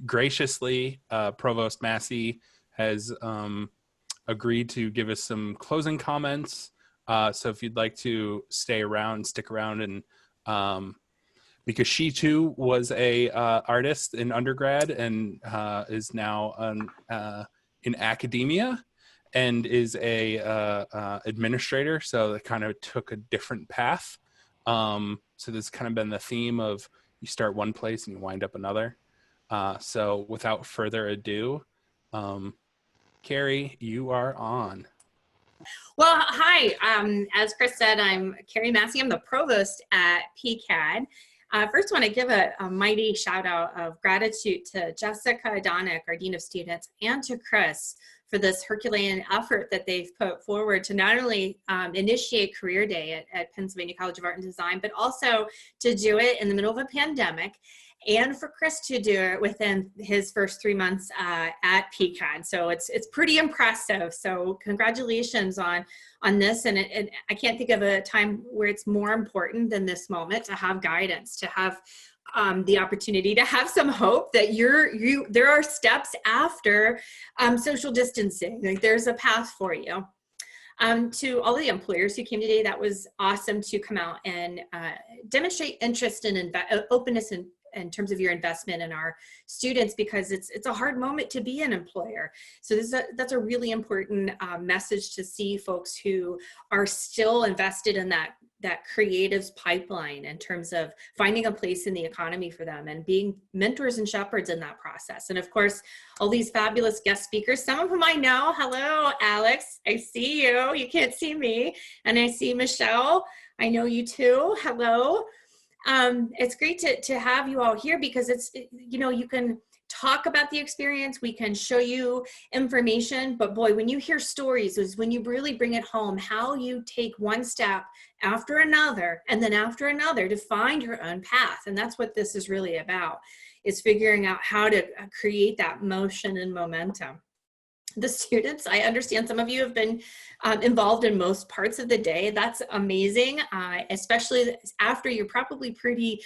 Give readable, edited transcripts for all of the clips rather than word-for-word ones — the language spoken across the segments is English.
graciously, Provost Massey has agreed to give us some closing comments. So if you'd like to stick around, and because she too was a artist in undergrad and is now in academia and is a administrator, so it kind of took a different path. So this has kind of been the theme of you start one place and you wind up another. So without further ado, Carrie, you are on. Well, hi. As Chris said, I'm Carrie Massey. I'm the provost at PCA&D. First, I want to give a mighty shout out of gratitude to Jessica Adonick, our Dean of Students, and to Chris for this Herculean effort that they've put forward to not only initiate Career Day at Pennsylvania College of Art and Design, but also to do it in the middle of a pandemic, and for Chris to do it within his first 3 months at PCA&D. So it's pretty impressive. So congratulations on this. And I can't think of a time where it's more important than this moment to have guidance, to have the opportunity to have some hope that there are steps after social distancing. Like there's a path for you. To all the employers who came today, that was awesome to come out and demonstrate interest and openness in terms of your investment in our students, because it's a hard moment to be an employer. So that's a really important message to see folks who are still invested in that creatives pipeline in terms of finding a place in the economy for them and being mentors and shepherds in that process. And of course, all these fabulous guest speakers, some of whom I know. Hello, Alex, I see you. You can't see me. And I see Michelle. I know you too. Hello. It's great to have you all here, because you can talk about the experience, we can show you information, but boy, when you hear stories is when you really bring it home, how you take one step after another and then after another to find your own path. And that's what this is really about, is figuring out how to create that motion and momentum. The students, I understand some of you have been involved in most parts of the day. That's amazing, especially after you're probably pretty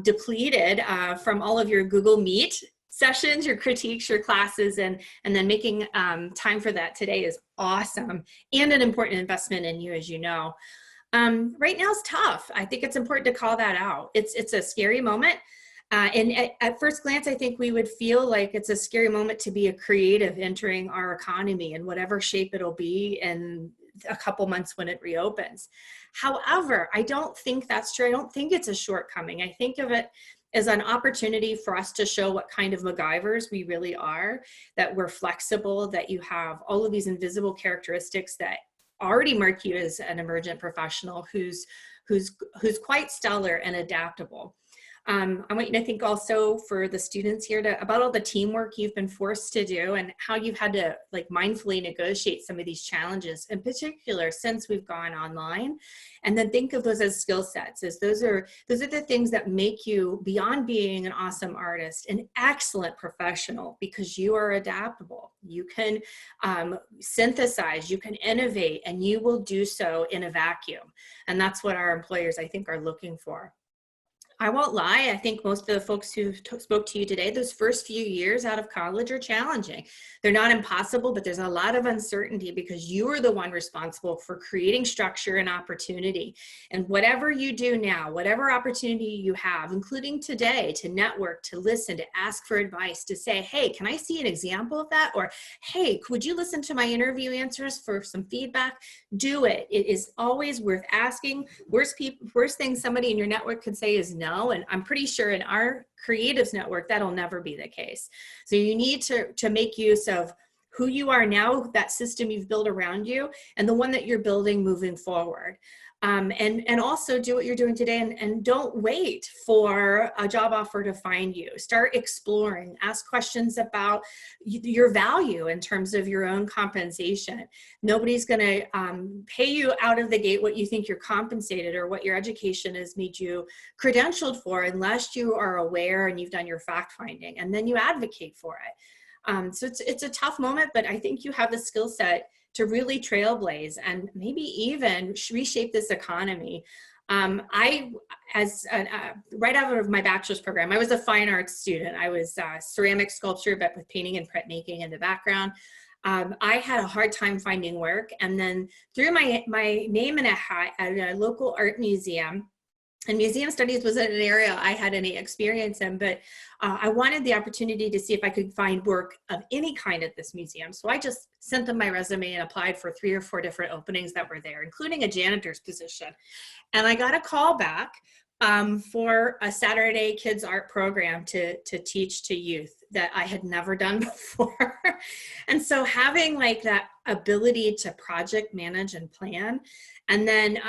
depleted from all of your Google Meet sessions, your critiques, your classes, and then making time for that today is awesome and an important investment in you, as you know. Right now is tough. I think it's important to call that out. It's a scary moment. And at first glance, I think we would feel like it's a scary moment to be a creative entering our economy in whatever shape it'll be in a couple months when it reopens. However, I don't think that's true. I don't think it's a shortcoming. I think of it as an opportunity for us to show what kind of MacGyvers we really are, that we're flexible, that you have all of these invisible characteristics that already mark you as an emergent professional who's quite stellar and adaptable. I want you to think also for the students here about all the teamwork you've been forced to do and how you've had to mindfully negotiate some of these challenges, in particular since we've gone online. And then think of those as skill sets, as those are the things that make you, beyond being an awesome artist, an excellent professional, because you are adaptable. You can synthesize, you can innovate, and you will do so in a vacuum. And that's what our employers, I think, are looking for. I won't lie, I think most of the folks who spoke to you today, those first few years out of college are challenging. They're not impossible, but there's a lot of uncertainty because you are the one responsible for creating structure and opportunity. And whatever you do now, whatever opportunity you have, including today, to network, to listen, to ask for advice, to say, hey, can I see an example of that? Or, hey, would you listen to my interview answers for some feedback? Do it. It is always worth asking. Worst thing somebody in your network could say is no. And I'm pretty sure in our creatives network, that'll never be the case. So you need to make use of who you are now, that system you've built around you, and the one that you're building moving forward. And also do what you're doing today, and don't wait for a job offer to find you. Start exploring, ask questions about your value in terms of your own compensation. Nobody's gonna pay you out of the gate what you think you're compensated or what your education has made you credentialed for, unless you are aware and you've done your fact finding, and then you advocate for it. So it's a tough moment, but I think you have the skill set to really trailblaze and maybe even reshape this economy Right out of my bachelor's program, I was a fine arts student. I was ceramic sculpture, but with painting and printmaking in the background. I had a hard time finding work, and then threw my name in a hat at a local art museum. And museum studies wasn't an area I had any experience in, but I wanted the opportunity to see if I could find work of any kind at this museum. So I just sent them my resume and applied for 3 or 4 different openings that were there, including a janitor's position. And I got a call back for a Saturday kids art program to teach to youth that I had never done before. And so having like that ability to project manage and plan, and then,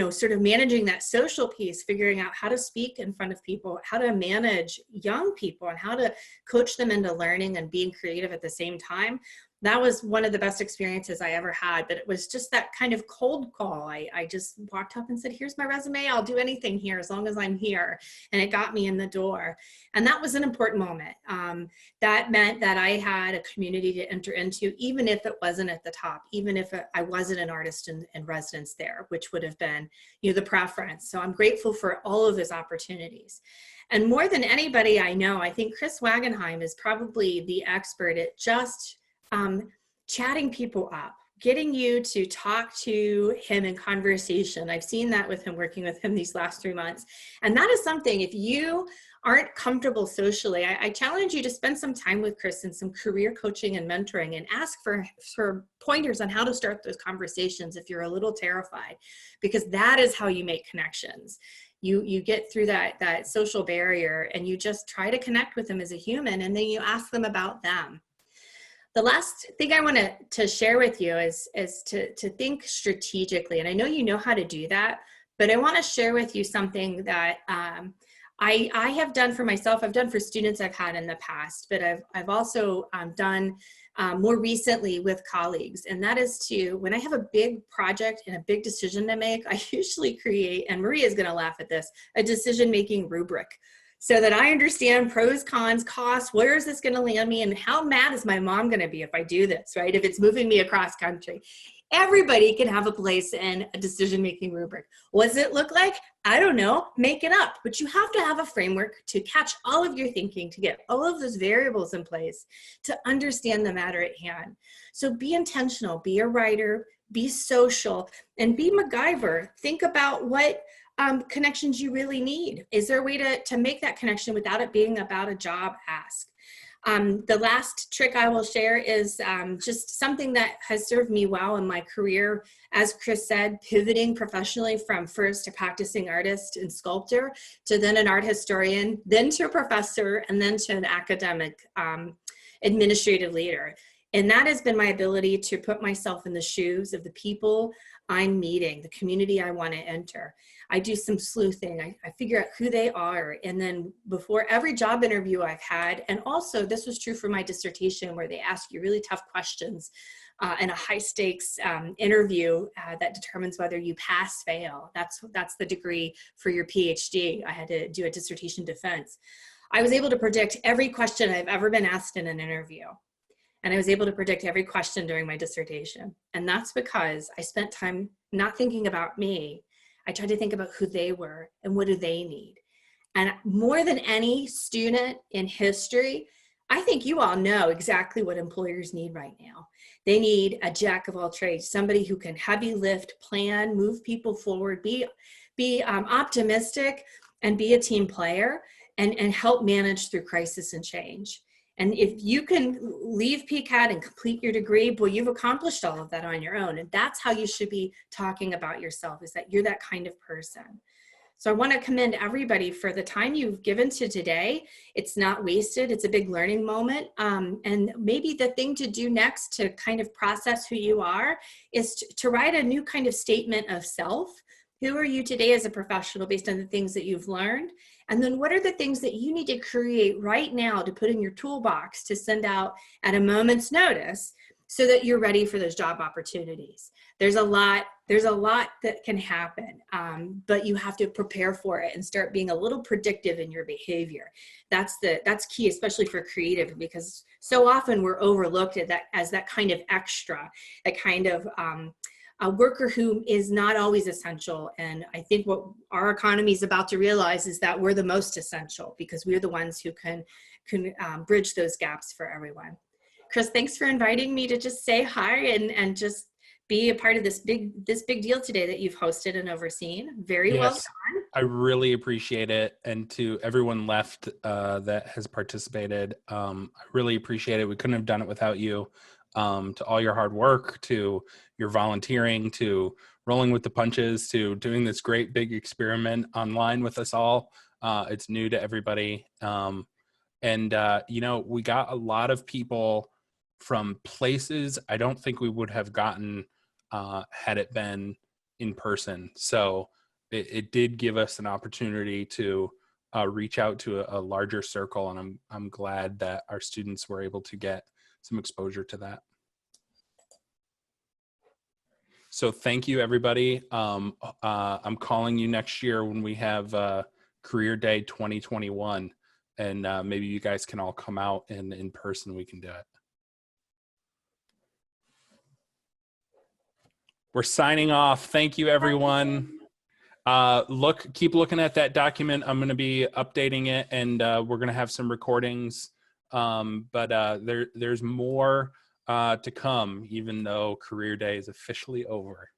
sort of managing that social piece, figuring out how to speak in front of people, how to manage young people, and how to coach them into learning and being creative at the same time. That was one of the best experiences I ever had, but it was just that kind of cold call. I just walked up and said, here's my resume. I'll do anything here as long as I'm here. And it got me in the door. And that was an important moment. That meant that I had a community to enter into, even if it wasn't at the top, even if I wasn't an artist in residence there, which would have been, the preference. So I'm grateful for all of those opportunities. And more than anybody I know, I think Chris Wagenheim is probably the expert at just chatting people up, getting you to talk to him in conversation. I've seen that with him, working with him these last 3 months. And that is something, if you aren't comfortable socially, I challenge you to spend some time with Chris in some career coaching and mentoring, and ask for pointers on how to start those conversations if you're a little terrified, because that is how you make connections. You get through that social barrier, and you just try to connect with them as a human, and then you ask them about them. The last thing I want to share with you is to think strategically. And I know you know how to do that, but I want to share with you something that I have done for myself. I've done for students I've had in the past, but I've also done more recently with colleagues. And that is when I have a big project and a big decision to make, I usually create, and Maria is going to laugh at this, a decision-making rubric, so that I understand pros, cons, costs, where is this going to land me, and how mad is my mom going to be if I do this, right? If it's moving me across country. Everybody can have a place in a decision-making rubric. What does it look like? I don't know, make it up. But you have to have a framework to catch all of your thinking, to get all of those variables in place, to understand the matter at hand. So be intentional, be a writer, be social, and be MacGyver. Think about what connections you really need. Is there a way to make that connection without it being about a job ask? The last trick I will share is just something that has served me well in my career. As Chris said, pivoting professionally from first a practicing artist and sculptor to then an art historian, then to a professor, and then to an academic administrative leader. And that has been my ability to put myself in the shoes of the people I'm meeting, the community I want to enter. I do some sleuthing. I figure out who they are. And then before every job interview I've had, and also this was true for my dissertation, where they ask you really tough questions in a high stakes interview that determines whether you pass, fail. That's the degree for your PhD. I had to do a dissertation defense. I was able to predict every question I've ever been asked in an interview. And I was able to predict every question during my dissertation. And that's because I spent time not thinking about me. I tried to think about who they were and what do they need. And more than any student in history, I think you all know exactly what employers need right now. They need a jack of all trades, somebody who can heavy lift, plan, move people forward, be optimistic, and be a team player, and help manage through crisis and change. And if you can leave PCA&D and complete your degree, boy, you've accomplished all of that on your own. And that's how you should be talking about yourself, is that you're that kind of person. So I want to commend everybody for the time you've given to today. It's not wasted. It's a big learning moment. And maybe the thing to do next to kind of process who you are is to write a new kind of statement of self. Who are you today as a professional based on the things that you've learned? And then what are the things that you need to create right now to put in your toolbox to send out at a moment's notice so that you're ready for those job opportunities? There's a lot that can happen, but you have to prepare for it and start being a little predictive in your behavior. That's key, especially for creative, because so often we're overlooked as that kind of extra, that kind of a worker who is not always essential. And I think what our economy is about to realize is that we're the most essential, because we're the ones who can bridge those gaps for everyone. Chris, thanks for inviting me to just say hi and just be a part of this big deal today that you've hosted and overseen. Very well done. I really appreciate it. And to everyone left that has participated, I really appreciate it. We couldn't have done it without you. To all your hard work, to your volunteering, to rolling with the punches, to doing this great big experiment online with us all. It's new to everybody. You know, we got a lot of people from places I don't think we would have gotten had it been in person. So it did give us an opportunity to reach out to a larger circle, and I'm glad that our students were able to get some exposure to that. So thank you, everybody. I'm calling you next year when we have Career Day 2021, and maybe you guys can all come out and in person we can do it. We're signing off. Thank you, everyone. Keep looking at that document. I'm going to be updating it, and we're going to have some recordings. There's more to come, even though Career Day is officially over.